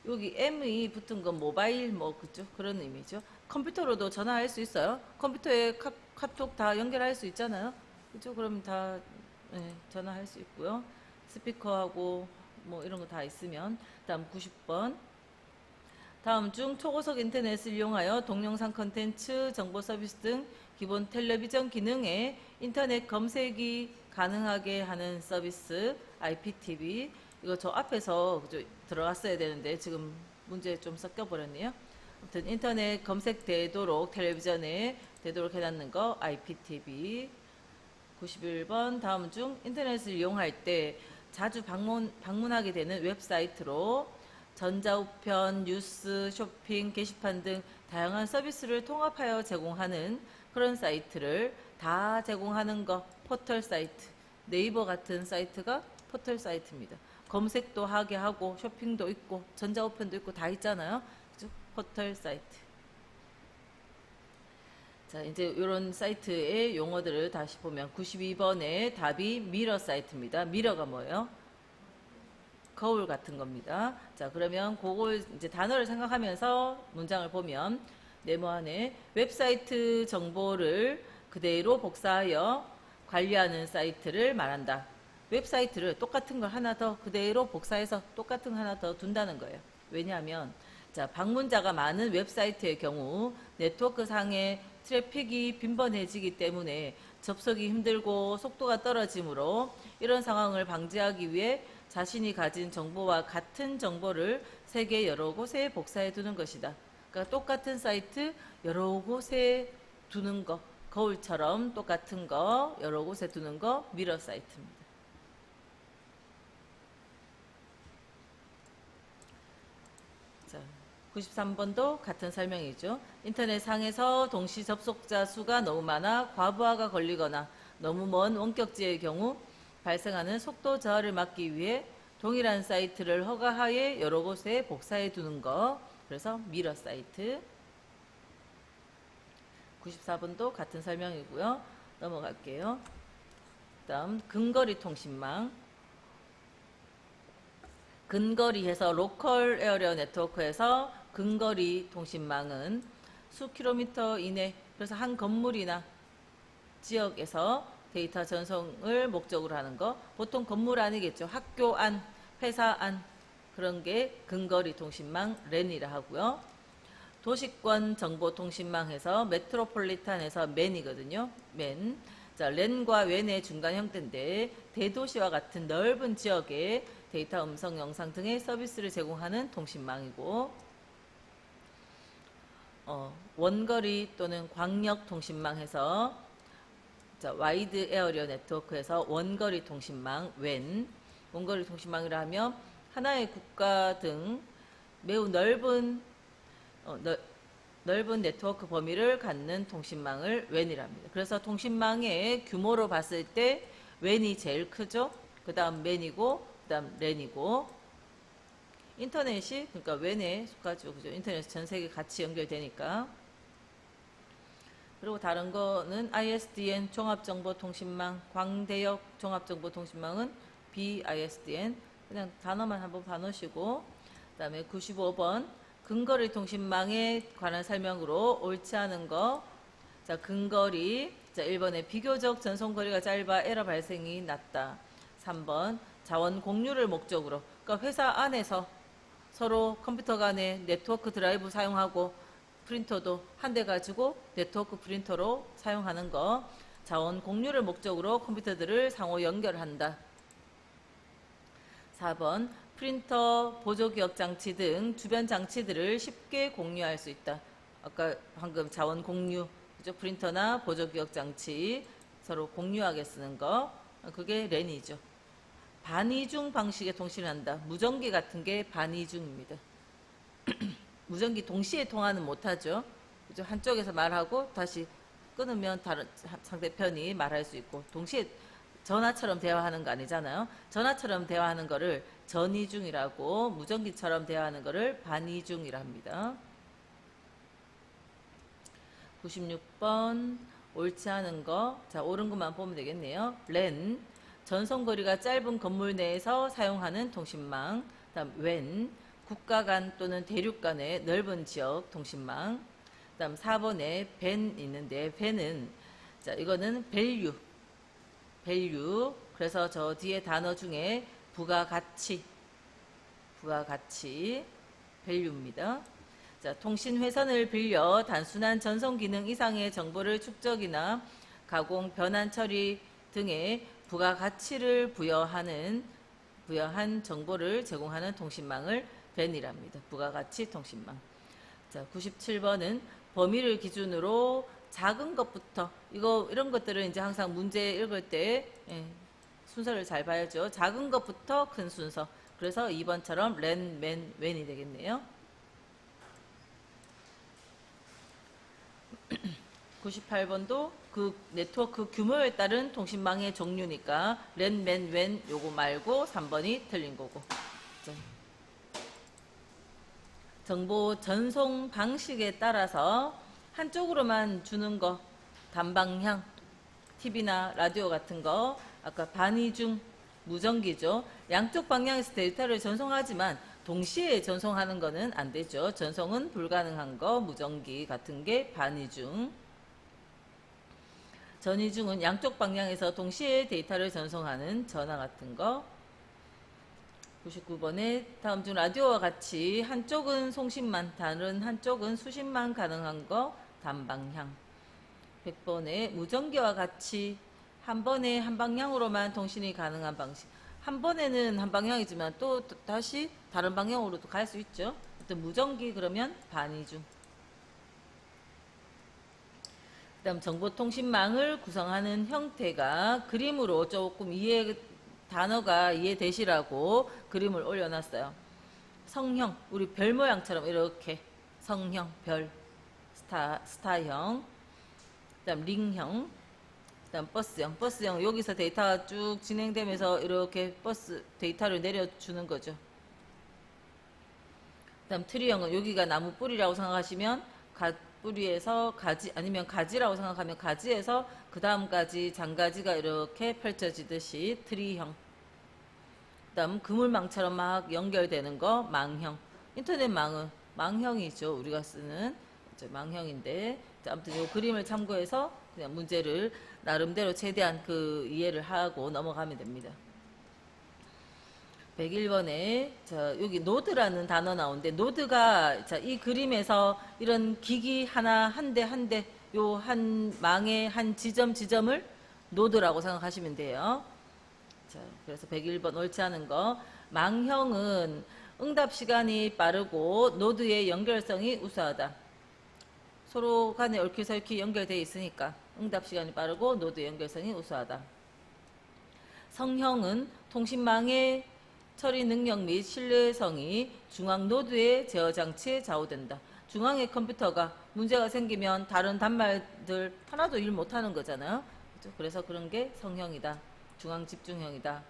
여기 M이 붙은 건 모바일 그죠? 그런 의미죠. 컴퓨터로도 전화할 수 있어요. 컴퓨터에 카톡 다 연결할 수 있잖아요. 그죠? 그럼 다 전화할 수 있고요. 스피커하고 이런 거 다 있으면. 다음 90번. 다음 중 초고속 인터넷을 이용하여 동영상 컨텐츠, 정보 서비스 등 기본 텔레비전 기능에 인터넷 검색이 가능하게 하는 서비스 IPTV. 이거 저 앞에서 들어갔어야 되는데 지금 문제 좀 섞여 버렸네요. 아무튼 인터넷 검색되도록 텔레비전에 되도록 해놨는 거 IPTV. 91번. 다음 중 인터넷을 이용할 때 자주 방문하게 되는 웹사이트로 전자우편, 뉴스, 쇼핑, 게시판 등 다양한 서비스를 통합하여 제공하는 그런 사이트를 다 제공하는 거 포털 사이트. 네이버 같은 사이트가 포털 사이트입니다. 검색도 하게 하고 쇼핑도 있고 전자우편도 있고 다 있잖아요. 그죠? 포털 사이트. 자, 이제 이런 사이트의 용어들을 다시 보면 92번의 답이 미러 사이트입니다. 미러가 뭐예요? 거울 같은 겁니다. 자, 그러면 그걸 이제 단어를 생각하면서 문장을 보면 네모 안에 웹사이트 정보를 그대로 복사하여 관리하는 사이트를 말한다. 웹사이트를 똑같은 걸 하나 더 그대로 복사해서 똑같은 거 하나 더 둔다는 거예요. 왜냐하면 자, 방문자가 많은 웹사이트의 경우 네트워크 상의 트래픽이 빈번해지기 때문에 접속이 힘들고 속도가 떨어지므로 이런 상황을 방지하기 위해 자신이 가진 정보와 같은 정보를 세계 여러 곳에 복사해 두는 것이다. 그러니까 똑같은 사이트 여러 곳에 두는 거, 거울처럼 똑같은 거 여러 곳에 두는 거 미러 사이트입니다. 자, 93번도 같은 설명이죠. 인터넷 상에서 동시 접속자 수가 너무 많아 과부하가 걸리거나 너무 먼 원격지의 경우 발생하는 속도 저하를 막기 위해 동일한 사이트를 허가하에 여러 곳에 복사해 두는 거. 그래서 미러 사이트. 94번도 같은 설명이고요. 넘어갈게요. 다음 근거리 통신망. 근거리에서 로컬 에어리어 네트워크에서 근거리 통신망은 수 킬로미터 이내, 그래서 한 건물이나 지역에서 데이터 전송을 목적으로 하는 거. 보통 건물 안이겠죠. 학교 안, 회사 안, 그런 게 근거리 통신망 랜이라 하고요. 도시권 정보통신망에서 메트로폴리탄에서 맨이거든요. 맨. 자, 랜과 웬의 중간 형태인데 대도시와 같은 넓은 지역에 데이터, 음성, 영상 등의 서비스를 제공하는 통신망이고, 원거리 또는 광역 통신망에서 와이드 에어리어 네트워크에서 원거리 통신망 웬. 원거리 통신망이라 하면 하나의 국가 등 매우 넓은 네트워크 범위를 갖는 통신망을 웬이랍니다. 그래서 통신망의 규모로 봤을 때 웬이 제일 크죠. 그 다음 맨이고 그 다음 랜이고, 인터넷이 그러니까 웬에 속하죠. 그죠? 인터넷 전 세계 같이 연결되니까. 그리고 다른 거는 ISDN 종합정보통신망, 광대역 종합정보통신망은 BISDN. 그냥 단어만 한번 봐놓으시고, 그 다음에 95번 근거리 통신망에 관한 설명으로 옳지 않은 거. 자, 근거리. 자, 1번에 비교적 전송거리가 짧아 에러 발생이 낮다. 3번 자원 공유를 목적으로, 그러니까 회사 안에서 서로 컴퓨터 간에 네트워크 드라이브 사용하고 프린터도 한 대 가지고 네트워크 프린터로 사용하는 거. 자원 공유를 목적으로 컴퓨터들을 상호 연결한다. 4번 프린터, 보조기억 장치 등 주변 장치들을 쉽게 공유할 수 있다. 아까 방금 자원 공유, 그죠? 프린터나 보조기억 장치 서로 공유하게 쓰는 거. 그게 랜이죠. 반이중 방식의 통신을 한다. 무전기 같은 게 반이중입니다. 무전기 동시에 통화는 못하죠. 그죠? 한쪽에서 말하고 다시 끊으면 다른 상대편이 말할 수 있고, 동시에 전화처럼 대화하는 거 아니잖아요. 전화처럼 대화하는 거를 전이중이라고, 무전기처럼 대화하는 거를 반이중이라 합니다. 96번 옳지 않은 거. 자, 옳은 것만 보면 되겠네요. 랜, 전송거리가 짧은 건물 내에서 사용하는 통신망. 다음 웬, 국가 간 또는 대륙 간의 넓은 지역 통신망. 다음 4번에 벤 있는데, 벤은 자, 이거는 밸류. 그래서 저 뒤에 단어 중에 부가가치, 밸류입니다. 자, 통신 회선을 빌려 단순한 전송 기능 이상의 정보를 축적이나 가공, 변환 처리 등의 부가가치를 부여한 정보를 제공하는 통신망을 벤이랍니다. 부가가치 통신망. 자, 97번은 범위를 기준으로 작은 것부터, 이런 것들은 이제 항상 문제 읽을 때 순서를 잘 봐야죠. 작은 것부터 큰 순서. 그래서 2번처럼 랜, 맨, 웬이 되겠네요. 98번도 그 네트워크 규모에 따른 통신망의 종류니까 랜, 맨, 웬 요거 말고 3번이 틀린 거고. 정보 전송 방식에 따라서 한쪽으로만 주는 거, 단방향, TV나 라디오 같은 거, 아까 반이중, 무전기죠. 양쪽 방향에서 데이터를 전송하지만 동시에 전송하는 거는 안 되죠. 전송은 불가능한 거, 무전기 같은 게 반이중. 전이중은 양쪽 방향에서 동시에 데이터를 전송하는 전화 같은 거. 99번에 다음 중 라디오와 같이 한쪽은 송신만, 다른 한쪽은 수신만 가능한 거 단방향. 100번에 무전기와 같이 한 번에 한 방향으로만 통신이 가능한 방식. 한 번에는 한 방향이지만 또 다시 다른 방향으로도 갈 수 있죠. 어떤 무전기 그러면 반이중. 그다음 정보통신망을 구성하는 형태가 그림으로 조금 단어가 이해되시라고 그림을 올려놨어요. 성형, 우리 별 모양처럼 이렇게 성형, 별, 스타형, 그다음 링형, 그다음 버스형 여기서 데이터가 쭉 진행되면서 이렇게 버스 데이터를 내려주는 거죠. 그다음 트리형은 여기가 나무 뿌리라고 생각하시면 뿌리에서 가지 아니면 가지라고 생각하면 가지에서 그 다음까지 장가지가 이렇게 펼쳐지듯이 트리형. 그다음 그물망처럼 막 연결되는 거 망형. 인터넷 망은 망형이죠. 우리가 쓰는 망형인데 아무튼 이 그림을 참고해서 그냥 문제를 나름대로 최대한 그 이해를 하고 넘어가면 됩니다. 101번에 여기 노드라는 단어 나오는데 노드가 이 그림에서 이런 기기 하나 한 대 요 한 망의 한 지점을 노드라고 생각하시면 돼요. 그래서 101번 옳지 않은 거 망형은 응답 시간이 빠르고 노드의 연결성이 우수하다. 서로 간에 얽히설키 연결되어 있으니까 응답 시간이 빠르고 노드 연결성이 우수하다. 성형은 통신망의 처리 능력 및 신뢰성이 중앙 노드의 제어 장치에 좌우된다. 중앙의 컴퓨터가 문제가 생기면 다른 단말들 하나도 일 못하는 거잖아요. 그렇죠? 그래서 그런 게 성형이다. 중앙 집중형이다.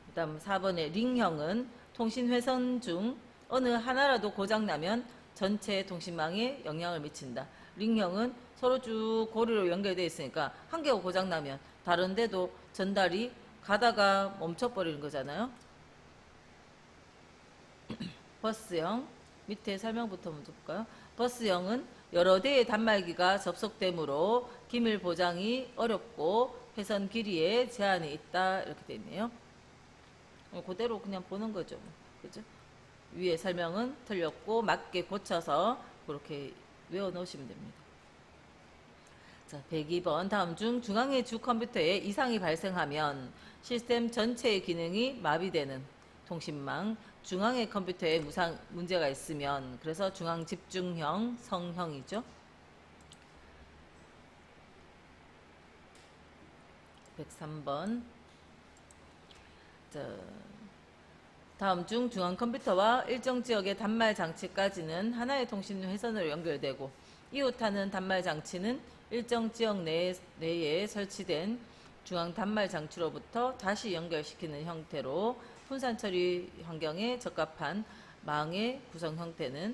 그 다음 4번에 링형은 통신 회선 중 어느 하나라도 고장나면 전체 통신망에 영향을 미친다. 링형은 서로 쭉 고리로 연결되어 있으니까 한 개가 고장나면 다른 데도 전달이 가다가 멈춰버리는 거잖아요. 버스형 밑에 설명부터 먼저 볼까요? 버스형은 여러 대의 단말기가 접속되므로 기밀 보장이 어렵고 회선 길이에 제한이 있다 이렇게 되어 있네요. 그대로 그냥 보는 거죠. 그죠? 위에 설명은 틀렸고 맞게 고쳐서 그렇게 외워 놓으시면 됩니다. 자, 102번 다음 중 중앙의 주 컴퓨터에 이상이 발생하면 시스템 전체의 기능이 마비되는 통신망 중앙의 컴퓨터에 문제가 있으면 그래서 중앙 집중형 성형이죠. 103번 다음 중 중앙 컴퓨터와 일정 지역의 단말 장치까지는 하나의 통신 회선으로 연결되고 이웃하는 단말 장치는 일정 지역 내에 설치된 중앙 단말 장치로부터 다시 연결시키는 형태로 분산 처리 환경에 적합한 망의 구성 형태는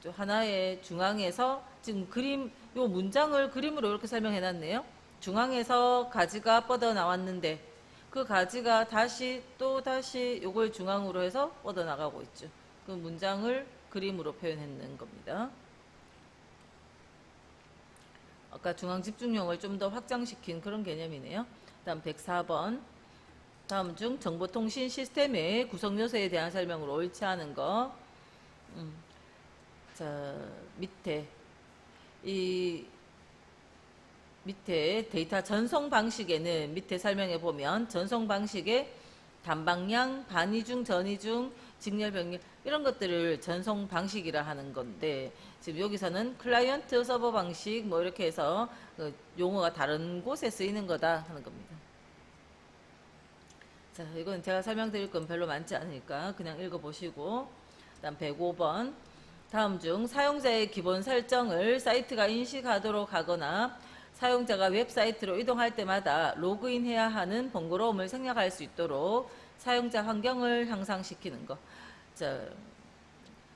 하나의 중앙에서 지금 요 문장을 그림으로 이렇게 설명해 놨네요. 중앙에서 가지가 뻗어 나왔는데 그 가지가 다시 요걸 중앙으로 해서 뻗어 나가고 있죠. 그 문장을 그림으로 표현했는 겁니다. 아까 중앙 집중형을 좀 더 확장시킨 그런 개념이네요. 다음 104번 다음 중 정보통신 시스템의 구성 요소에 대한 설명으로 옳지 않은 거. 밑에 데이터 전송 방식에는 밑에 설명해 보면 전송 방식에 단방향, 반이중, 전이중, 직렬, 병렬 이런 것들을 전송 방식이라 하는 건데 지금 여기서는 클라이언트 서버 방식 뭐 이렇게 해서 용어가 다른 곳에 쓰이는 거다 하는 겁니다. 자, 이건 제가 설명드릴 건 별로 많지 않으니까 그냥 읽어보시고 다음 105번 다음 중 사용자의 기본 설정을 사이트가 인식하도록 하거나 사용자가 웹사이트로 이동할 때마다 로그인해야 하는 번거로움을 생략할 수 있도록 사용자 환경을 향상시키는 거. 자,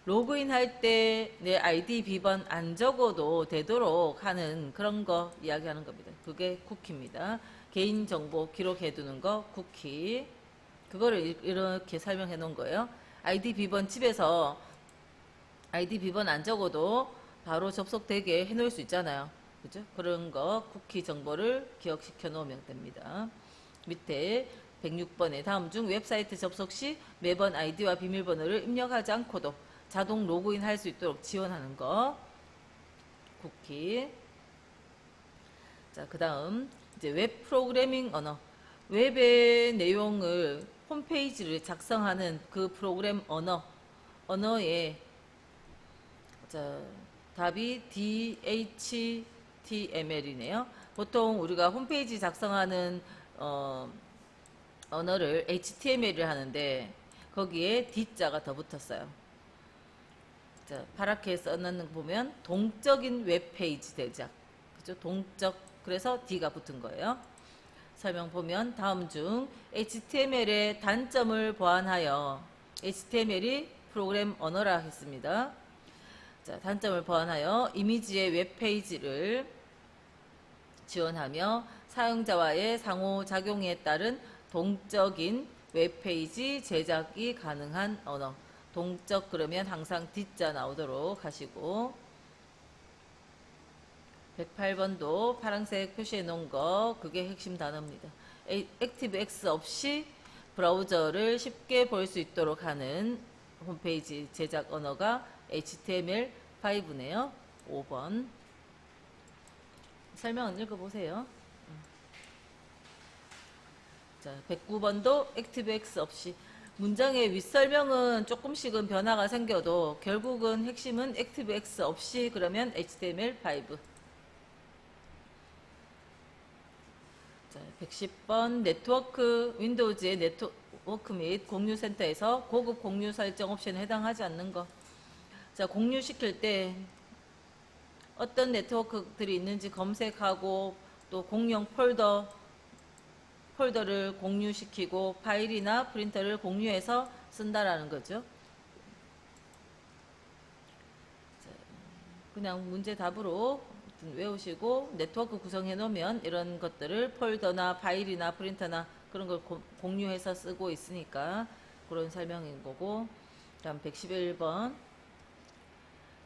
로그인할 때 내 아이디 비번 안 적어도 되도록 하는 그런 거 이야기하는 겁니다. 그게 쿠키입니다. 개인정보 기록해두는 거 쿠키. 그거를 이렇게 설명해 놓은 거예요. 아이디 비번 집에서 아이디 비번 안 적어도 바로 접속되게 해 놓을 수 있잖아요. 그죠? 그런 거 쿠키 정보를 기억시켜 놓으면 됩니다. 밑에 106번에 다음 중 웹사이트 접속 시 매번 아이디와 비밀번호를 입력하지 않고도 자동 로그인 할 수 있도록 지원하는 거 쿠키. 자, 그 다음 이제 웹 프로그래밍 언어. 웹의 내용을 홈페이지를 작성하는 그 프로그램 언어에 자, 답이 DHTML이네요. 보통 우리가 홈페이지 작성하는 언어를 HTML을 하는데 거기에 D자가 더 붙었어요. 자, 파랗게 써놓는 거 보면 동적인 웹페이지 제작. 그죠? 동적. 그래서 D가 붙은 거예요. 설명 보면 다음 중 HTML의 단점을 보완하여 HTML이 프로그램 언어라 했습니다. 자, 단점을 보완하여 이미지의 웹페이지를 지원하며 사용자와의 상호작용에 따른 동적인 웹페이지 제작이 가능한 언어. 동적 그러면 항상 D자 나오도록 하시고 108번도 파란색 표시해 놓은 거 그게 핵심 단어입니다. 액티브X 없이 브라우저를 쉽게 볼 수 있도록 하는 홈페이지 제작 언어가 HTML5네요. 5번 설명은 읽어보세요. 자, 109번도 액티브X 없이 문장의 윗설명은 조금씩은 변화가 생겨도 결국은 핵심은 액티브X 없이 그러면 HTML5. 자, 110번 네트워크 윈도우즈의 네트워크 및 공유 센터에서 고급 공유 설정 옵션에 해당하지 않는 거. 자, 공유시킬 때 어떤 네트워크들이 있는지 검색하고 또 공용 폴더를 공유시키고 파일이나 프린터를 공유해서 쓴다라는 거죠. 자, 그냥 문제 답으로 외우시고 네트워크 구성해 놓으면 이런 것들을 폴더나 파일이나 프린터나 그런 걸 공유해서 쓰고 있으니까 그런 설명인 거고. 다음 111번.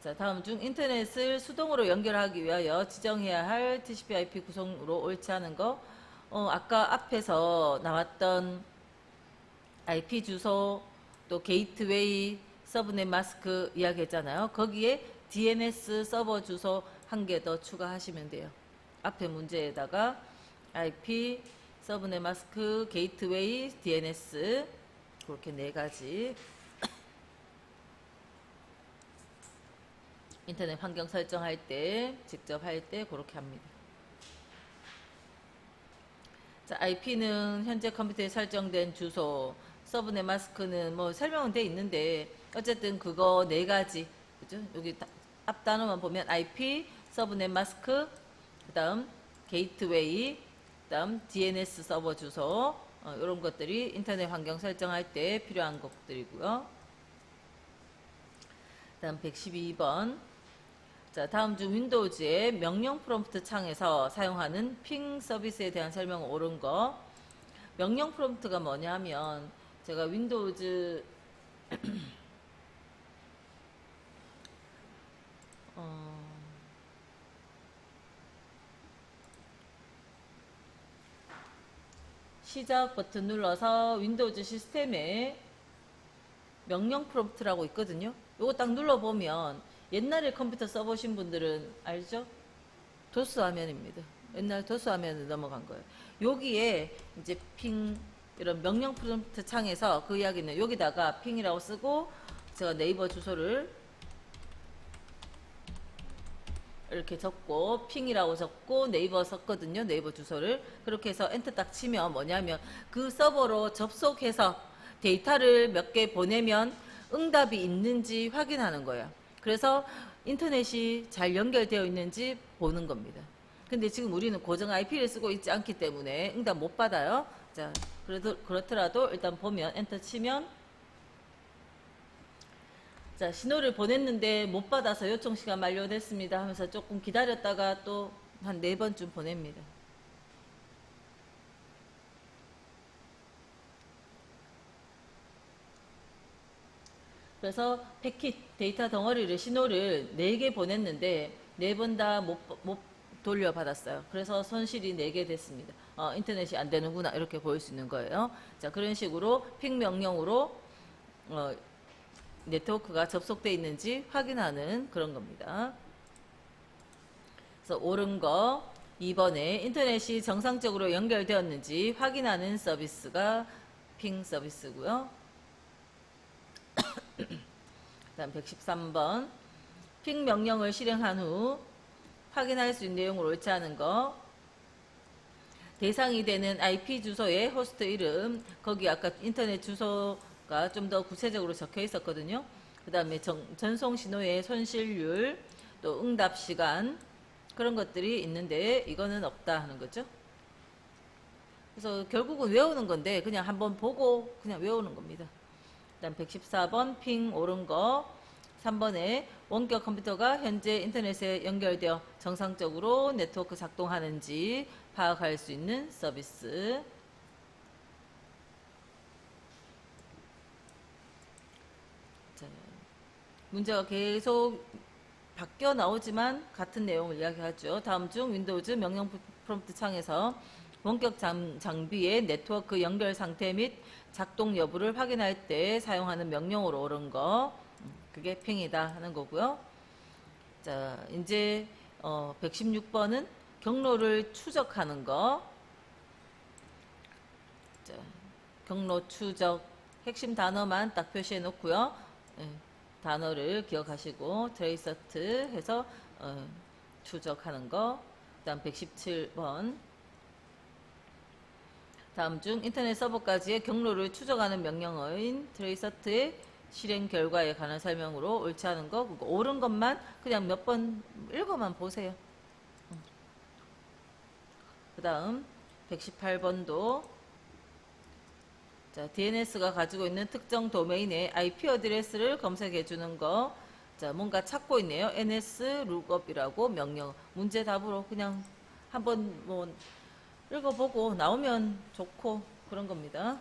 자, 다음 중 인터넷을 수동으로 연결하기 위하여 지정해야 할 TCP/IP 구성으로 옳지 않은 거. 아까 앞에서 나왔던 IP 주소 또 게이트웨이 서브넷 마스크 이야기 했잖아요. 거기에 DNS 서버 주소 한 개 더 추가하시면 돼요. 앞에 문제에다가 IP 서브넷 마스크 게이트웨이 DNS 그렇게 네 가지 인터넷 환경 설정할 때 직접 할 때 그렇게 합니다. 자, IP는 현재 컴퓨터에 설정된 주소, 서브넷 마스크는 뭐 설명은 돼 있는데 어쨌든 그거 네 가지 그죠? 여기 앞 단어만 보면 IP, 서브넷 마스크, 그다음 게이트웨이, 그다음 DNS 서버 주소 이런 것들이 인터넷 환경 설정할 때 필요한 것들이고요. 그다음 112번. 자, 다음 중 윈도우즈의 명령 프롬프트 창에서 사용하는 핑 서비스에 대한 설명은 옳은 거. 명령 프롬프트가 뭐냐 하면 제가 윈도우즈 시작 버튼 눌러서 윈도우즈 시스템에 명령 프롬프트라고 있거든요. 요거 딱 눌러보면 옛날에 컴퓨터 써보신 분들은 알죠? 도스 화면입니다. 옛날 도스 화면에 넘어간 거예요. 여기에 이제 핑 이런 명령 프롬프트 창에서 그 이야기는 여기다가 핑이라고 쓰고 제가 네이버 주소를 이렇게 적고 핑이라고 적고 네이버 썼거든요. 네이버 주소를 그렇게 해서 엔터 딱 치면 뭐냐면 그 서버로 접속해서 데이터를 몇 개 보내면 응답이 있는지 확인하는 거예요. 그래서 인터넷이 잘 연결되어 있는지 보는 겁니다. 근데 지금 우리는 고정 IP를 쓰고 있지 않기 때문에 응답 못 받아요. 자, 그렇더라도 일단 보면 엔터 치면 자, 신호를 보냈는데 못 받아서 요청 시간 만료됐습니다 하면서 조금 기다렸다가 또 한 4번쯤 보냅니다. 그래서 패킷 데이터 덩어리를 신호를 4개 보냈는데 4번 다 못 돌려받았어요. 그래서 손실이 4개 됐습니다. 인터넷이 안 되는구나 이렇게 보일 수 있는 거예요. 자, 그런 식으로 핑 명령으로 네트워크가 접속되어 있는지 확인하는 그런 겁니다. 그래서 옳은 거 2번에 인터넷이 정상적으로 연결되었는지 확인하는 서비스가 핑 서비스고요. 그다음 113번 핑 명령을 실행한 후 확인할 수 있는 내용을 옳지 않은 거. 대상이 되는 IP 주소의 호스트 이름, 거기 아까 인터넷 주소가 좀 더 구체적으로 적혀 있었거든요. 그 다음에 전송 신호의 손실률, 또 응답 시간, 그런 것들이 있는데 이거는 없다 하는 거죠. 그래서 결국은 외우는 건데 그냥 한번 보고 그냥 외우는 겁니다. 그다음 114번 핑 옳은 거. 3번에 원격 컴퓨터가 현재 인터넷에 연결되어 정상적으로 네트워크 작동하는지 파악할 수 있는 서비스. 자, 문제가 계속 바뀌어 나오지만 같은 내용을 이야기하죠. 다음 중 윈도우즈 명령 프롬프트 창에서 원격 장비의 네트워크 연결 상태 및 작동 여부를 확인할 때 사용하는 명령으로 옳은 거. 그게 핑이다 하는 거고요. 자, 이제 116번은 경로를 추적하는 거. 자, 경로 추적 핵심 단어만 딱 표시해 놓고요. 단어를 기억하시고 트레이서트 해서 추적하는 거. 그다음 117번 다음 중 인터넷 서버까지의 경로를 추적하는 명령어인 트레이서트의 실행 결과에 관한 설명으로 옳지 않은 거, 옳은 것만 그냥 몇 번 읽어만 보세요. 그 다음 118번도 자, DNS가 가지고 있는 특정 도메인의 IP 어드레스를 검색해 주는 거. 자, 뭔가 찾고 있네요. ns lookup이라고 명령. 문제 답으로 그냥 한번 뭐 읽어보고 나오면 좋고 그런 겁니다.